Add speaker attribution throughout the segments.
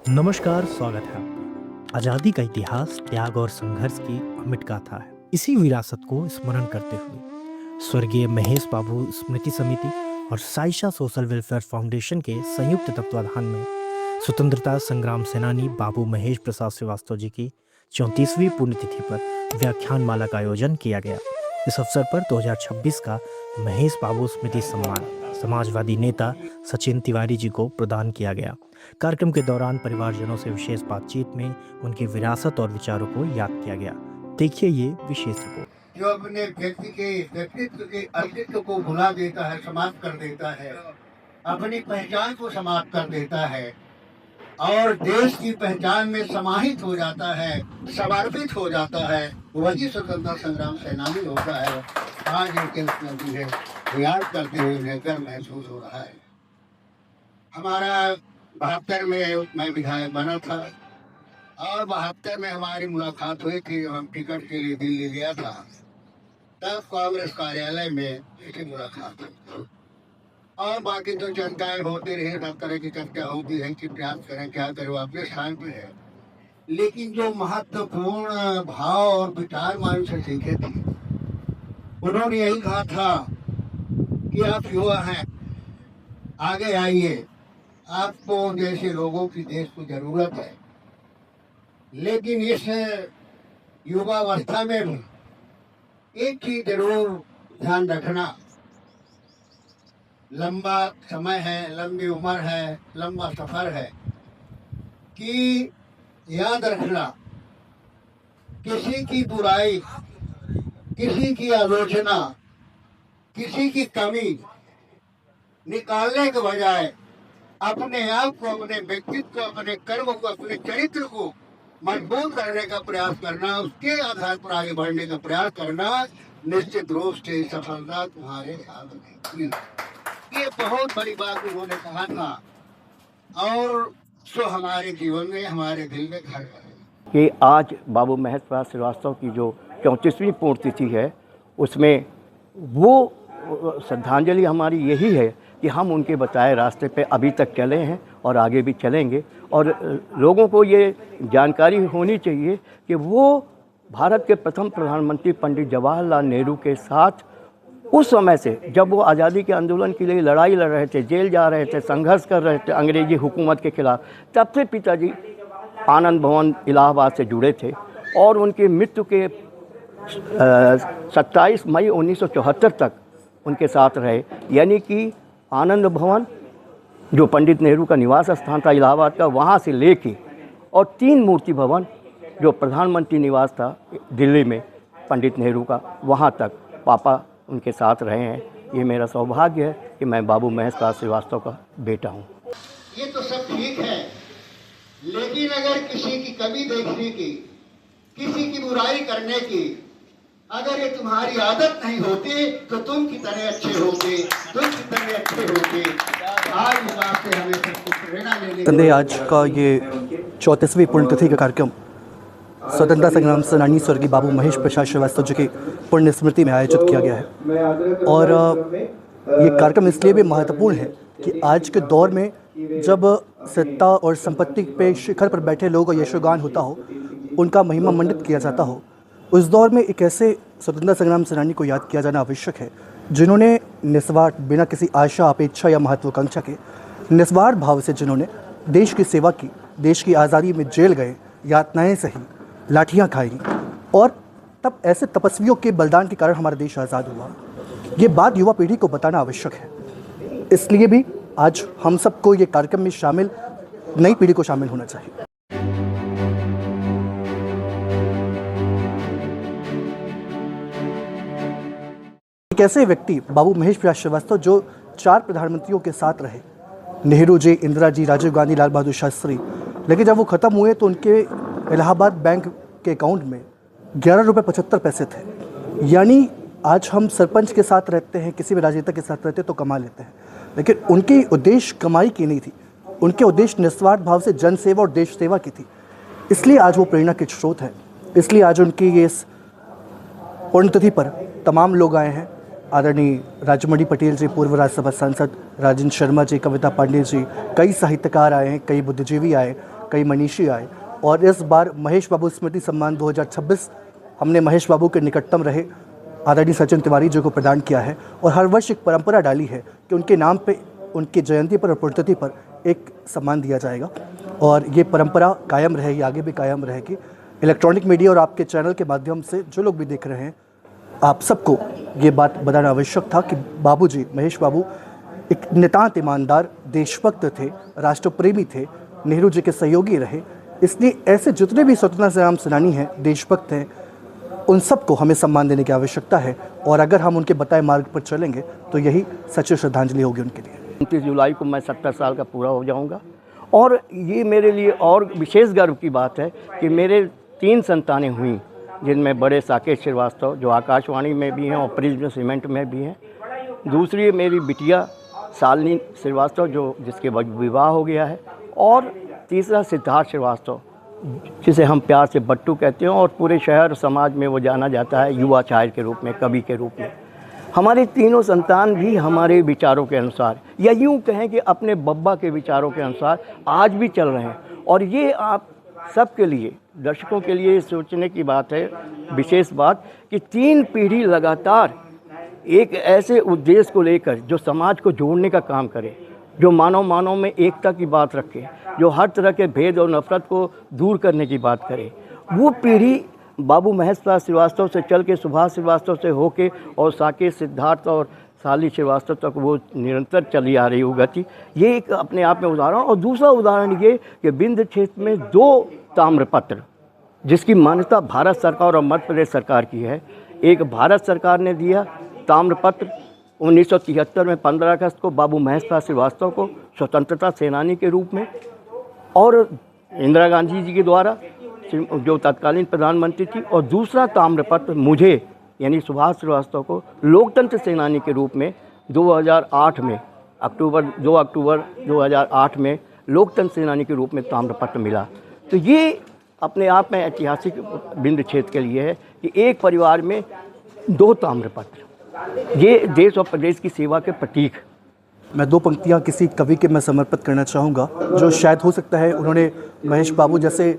Speaker 1: नमस्कार, स्वागत है आपका। आज़ादी का इतिहास त्याग और संघर्ष की अमिट गाथा है। इसी विरासत को स्मरण करते हुए स्वर्गीय महेश बाबू स्मृति समिति और साइशा सोशल वेलफेयर फाउंडेशन के संयुक्त तत्वाधान में स्वतंत्रता संग्राम सेनानी बाबू महेश प्रसाद श्रीवास्तव जी की 34वीं पुण्यतिथि पर व्याख्यान माला का आयोजन किया गया। इस अवसर पर 2026 का महेश बाबू स्मृति सम्मान समाजवादी नेता सचिन तिवारी जी को प्रदान किया गया। कार्यक्रम के दौरान परिवारजनों से विशेष बातचीत में उनकी विरासत और विचारों को याद किया गया। देखिए ये विशेष रिपोर्ट।
Speaker 2: जो अपने व्यक्तित्व के अस्तित्व को भुला देता है, समाप्त कर देता है, अपनी पहचान को समाप्त कर देता है और देश की पहचान में समाहित हो जाता है, समर्पित हो जाता है, वही स्वतंत्रता संग्राम सेनानी होता है। आज इनके स्मृति है याद करते हुए उन्हें गर्व महसूस हो रहा है। हमारा 72 में मैं विधायक बना था और 72 में हमारी मुलाकात हुई थी। हम टिकट के लिए दिल्ली गया था, तब कांग्रेस कार्यालय में इसकी मुलाकात हुई और बाकी तो चर्चाएं होती रही, सब तरह की चर्चा होती है कि प्रयास करें, क्या करें, अपने स्थान पे है। लेकिन जो महत्वपूर्ण भाव और विचार मान से सीखे थे, उन्होंने यही कहा था कि आप युवा हैं, आगे आइए, आपको जैसे लोगों की देश को जरूरत है। लेकिन इस युवावस्था में भी एक चीज जरूर ध्यान रखना, लंबा समय है, लंबी उम्र है, लंबा सफर है, कि याद रखना किसी की बुराई, किसी की आलोचना, किसी की कमी निकालने के बजाय अपने आप को, अपने व्यक्तित्व को, अपने कर्म को, अपने चरित्र को मजबूत करने का प्रयास करना, उसके आधार पर आगे बढ़ने का प्रयास करना, निश्चित रूप से सफलता तुम्हारे हाथ में। ये बहुत बड़ी बात उन्होंने कहा था और सो हमारे जीवन में, हमारे दिल में घर है
Speaker 3: कि आज बाबू महेश प्रसाद श्रीवास्तव की जो 34वीं पुण्यतिथि है, उसमें वो श्रद्धांजलि हमारी यही है कि हम उनके बताए रास्ते पे अभी तक चले हैं और आगे भी चलेंगे। और लोगों को ये जानकारी होनी चाहिए कि वो भारत के प्रथम प्रधानमंत्री पंडित जवाहरलाल नेहरू के साथ उस समय से, जब वो आज़ादी के आंदोलन के लिए लड़ाई लड़ रहे थे, जेल जा रहे थे, संघर्ष कर रहे थे अंग्रेजी हुकूमत के खिलाफ, तब से पिताजी आनंद भवन इलाहाबाद से जुड़े थे और उनकी मृत्यु के 27 मई 1974 तक उनके साथ रहे। यानी कि आनंद भवन जो पंडित नेहरू का निवास स्थान था इलाहाबाद का, वहाँ से लेके और 3 मूर्ति भवन जो प्रधानमंत्री निवास था दिल्ली में पंडित नेहरू का, वहाँ तक पापा उनके साथ रहे हैं। ये मेरा सौभाग्य है कि मैं बाबू महेश प्रसाद श्रीवास्तव का बेटा हूँ।
Speaker 2: ये तो सब ठीक है, लेकिन अगर किसी की कमी देखने की, किसी की बुराई करने की अगर ये तुम्हारी आदत नहीं होती तो तुम कितने अच्छे होगे, तुम कितने अच्छे होगे। आज इस बात से हमें सबको प्रेरणा लेने
Speaker 4: आज का ये 34वीं पुण्यतिथि का कार्यक्रम स्वतंत्रता संग्राम सेनानी स्वर्गीय बाबू महेश प्रसाद श्रीवास्तव जी की पुण्य स्मृति में आयोजित किया गया है। और ये कार्यक्रम इसलिए भी महत्वपूर्ण है कि आज के दौर में जब सत्ता और संपत्ति पे शिखर पर बैठे लोगों का यशोगान होता हो, उनका महिमा मंडित किया जाता हो, उस दौर में एक ऐसे स्वतंत्रता संग्राम सेनानी को याद किया जाना आवश्यक है जिन्होंने निस्वार्थ, बिना किसी आशा, अपेक्षा या महत्वाकांक्षा के निस्वार्थ भाव से जिन्होंने देश की सेवा की, देश की आज़ादी में जेल गए, यातनाएं सही, लाठियाँ खाई और तब ऐसे तपस्वियों के बलिदान के कारण हमारा देश आज़ाद हुआ। ये बात युवा पीढ़ी को बताना आवश्यक है। इसलिए भी आज हम सबको ये कार्यक्रम में शामिल, नई पीढ़ी को शामिल होना चाहिए। एक ऐसे व्यक्ति बाबू महेश प्रसाद श्रीवास्तव जो 4 प्रधानमंत्रियों के साथ रहे, नेहरू जी, इंदिरा जी, राजीव गांधी, लाल बहादुर शास्त्री, लेकिन जब वो ख़त्म हुए तो उनके इलाहाबाद बैंक के अकाउंट में 11 रुपये 75 पैसे थे। यानी आज हम सरपंच के साथ रहते हैं, किसी भी राजनेता के साथ रहते हैं तो कमा लेते हैं, लेकिन उनकी उद्देश्य कमाई की नहीं थी, उनके उद्देश्य निस्वार्थ भाव से जन सेवा और देश सेवा की थी। इसलिए आज वो प्रेरणा के स्रोत हैं। इसलिए आज उनकी ये इस पुण्यतिथि पर तमाम लोग आए हैं। आदरणीय राजमणि पटेल जी, पूर्व राज्यसभा सांसद राजेंद्र शर्मा जी, कविता पांडे जी, कई साहित्यकार आए हैं, कई बुद्धिजीवी आए, कई मनीषी आए और इस बार महेश बाबू स्मृति सम्मान 2026 हमने महेश बाबू के निकटतम रहे आदरणीय सचिन तिवारी जी को प्रदान किया है। और हर वर्ष एक परंपरा डाली है कि उनके नाम पे, उनकी जयंती पर और पुण्यतिथि पर एक सम्मान दिया जाएगा और ये परंपरा कायम रहेगी, आगे भी कायम रहेगी। इलेक्ट्रॉनिक मीडिया और आपके चैनल के माध्यम से जो लोग भी देख रहे हैं, आप सबको ये बात बताना आवश्यक था कि बाबूजी महेश बाबू एक नितांत ईमानदार देशभक्त थे, राष्ट्रप्रेमी थे, नेहरू जी के सहयोगी रहे। इसलिए ऐसे जितने भी स्वतंत्रता संग्राम सेनानी हैं, देशभक्त हैं, उन सबको हमें सम्मान देने की आवश्यकता है और अगर हम उनके बताए मार्ग पर चलेंगे तो यही सच्ची श्रद्धांजलि होगी उनके लिए।
Speaker 3: 29 जुलाई को मैं 70 साल का पूरा हो जाऊंगा और ये मेरे लिए और विशेष गर्व की बात है कि मेरे 3 संतानें हुई, जिनमें बड़े साकेत श्रीवास्तव जो आकाशवाणी में भी हैं और प्रिज्म सीमेंट में भी हैं। दूसरी मेरी बिटिया शालिनी श्रीवास्तव जिसके विवाह हो गया है, और तीसरा सिद्धार्थ श्रीवास्तव जिसे हम प्यार से बट्टू कहते हैं और पूरे शहर समाज में वो जाना जाता है युवा शायर के रूप में, कवि के रूप में। हमारे तीनों संतान भी हमारे विचारों के अनुसार, या यूँ कहें कि अपने बब्बा के विचारों के अनुसार आज भी चल रहे हैं। और ये आप सबके लिए, दर्शकों के लिए सोचने की बात है, विशेष बात, कि 3 पीढ़ी लगातार एक ऐसे उद्देश्य को लेकर जो समाज को जोड़ने का काम करे, जो मानव में एकता की बात रखे, जो हर तरह के भेद और नफरत को दूर करने की बात करे, वो पीढ़ी बाबू महेश प्रसाद श्रीवास्तव से चल के सुभाष श्रीवास्तव से होके और साकेत, सिद्धार्थ और शालिनी श्रीवास्तव तक वो निरंतर चली आ रही हो गति। ये एक अपने आप में उदाहरण। और दूसरा उदाहरण ये कि विंध्य क्षेत्र में 2 ताम्रपत्र जिसकी मान्यता भारत सरकार और मध्य प्रदेश सरकार की है। एक भारत सरकार ने दिया ताम्रपत्र 1973 में 15 अगस्त को बाबू महेश प्रसाद श्रीवास्तव को स्वतंत्रता सेनानी के रूप में, और इंदिरा गांधी जी के द्वारा जो तत्कालीन प्रधानमंत्री थी, और दूसरा ताम्रपत्र मुझे यानी सुभाष श्रीवास्तव को लोकतंत्र सेनानी के रूप में 2008 में 2 अक्टूबर 2008 में लोकतंत्र सेनानी के रूप में ताम्रपत्र मिला। तो ये अपने आप में ऐतिहासिक विंध्य क्षेत्र के लिए है कि एक परिवार में 2 ताम्रपत्र, ये देश और प्रदेश की सेवा के प्रतीक।
Speaker 4: मैं 2 पंक्तियाँ किसी कवि के मैं समर्पित करना चाहूँगा जो शायद हो सकता है उन्होंने महेश बाबू जैसे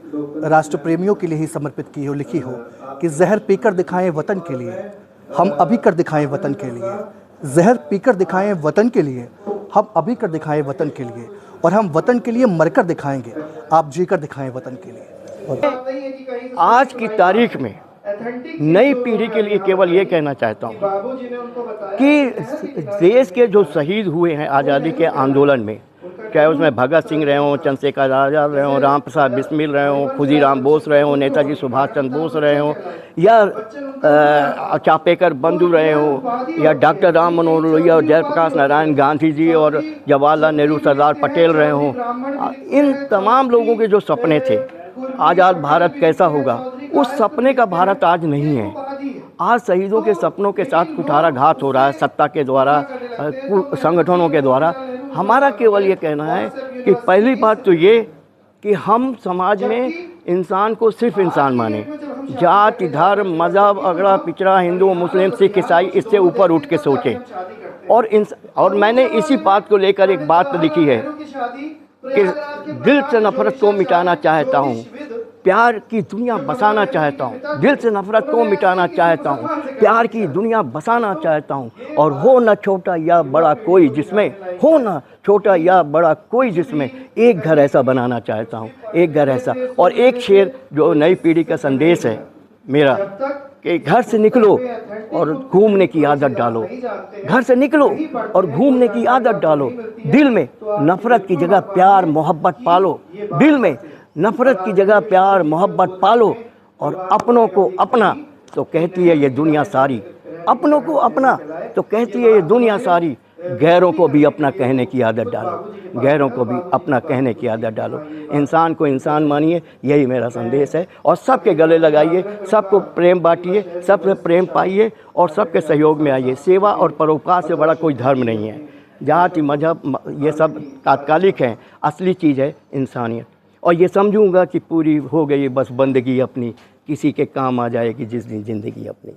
Speaker 4: राष्ट्रप्रेमियों के लिए ही समर्पित की हो, लिखी हो कि जहर पीकर दिखाएं वतन के लिए, हम अभी कर दिखाएं वतन के लिए। जहर पीकर दिखाएं वतन के लिए, हम अभी कर दिखाएं वतन के लिए, और हम वतन के लिए मरकर दिखाएंगे, आप जी कर दिखाएं वतन के लिए।
Speaker 3: आज की तारीख में नई पीढ़ी के लिए केवल ये कहना चाहता हूँ कि देश के जो शहीद हुए हैं आज़ादी के आंदोलन में, चाहे उसमें भगत सिंह रहे हों, चंद्रशेखर आज़ाद रहे हों, राम प्रसाद बिस्मिल रहे हों, खुदीराम बोस रहे हों, नेताजी सुभाष चंद्र बोस रहे हों, या चापेकर बंधु रहे हों, या डॉक्टर राम मनोहर लोहिया और जयप्रकाश नारायण गांधी जी और जवाहरलाल नेहरू, सरदार पटेल रहे हों, इन तमाम लोगों के जो सपने थे आज़ाद भारत कैसा होगा, उस सपने का भारत आज नहीं है। आज शहीदों के सपनों के साथ कुठाराघात हो रहा है सत्ता के द्वारा, संगठनों के द्वारा। हमारा केवल ये कहना है कि पहली बात तो ये कि हम समाज में इंसान को सिर्फ इंसान माने, जाति, धर्म, मज़हब, अगड़ा पिछड़ा, हिंदू, मुस्लिम, सिख, ईसाई, इससे ऊपर उठ के सोचें। और मैंने इसी बात को लेकर एक बात लिखी है कि दिल से नफरत को मिटाना चाहता हूँ, प्यार की दुनिया बसाना चाहता हूँ। दिल से नफरत को मिटाना चाहता हूँ, प्यार की दुनिया बसाना चाहता हूँ। और हो न छोटा या बड़ा कोई जिसमें, हो न छोटा या बड़ा कोई जिसमें, एक घर ऐसा बनाना चाहता हूँ, एक घर ऐसा। और एक शेर जो नई पीढ़ी का संदेश है मेरा, कि घर से निकलो और घूमने की आदत डालो। घर से निकलो और घूमने की आदत डालो। दिल में नफरत की जगह प्यार मोहब्बत पालो। दिल में नफरत की जगह प्यार मोहब्बत पालो। और अपनों को अपना तो कहती है ये दुनिया सारी, अपनों को अपना तो कहती है ये दुनिया सारी। गैरों को भी अपना कहने की आदत डालो, गैरों को भी अपना कहने की आदत डालो। इंसान को इंसान मानिए, यही मेरा संदेश है। और सबके गले लगाइए, सबको प्रेम बांटिए, सबसे प्रेम पाइए और सबके सहयोग में आइए। सेवा और परोपकार से बड़ा कोई धर्म नहीं है। जाति, मजहब, ये सब तात्कालिक हैं, असली चीज़ है इंसानियत। और ये समझूंगा कि पूरी हो गई बस बंदगी अपनी, किसी के काम आ जाएगी जिस दिन ज़िंदगी अपनी।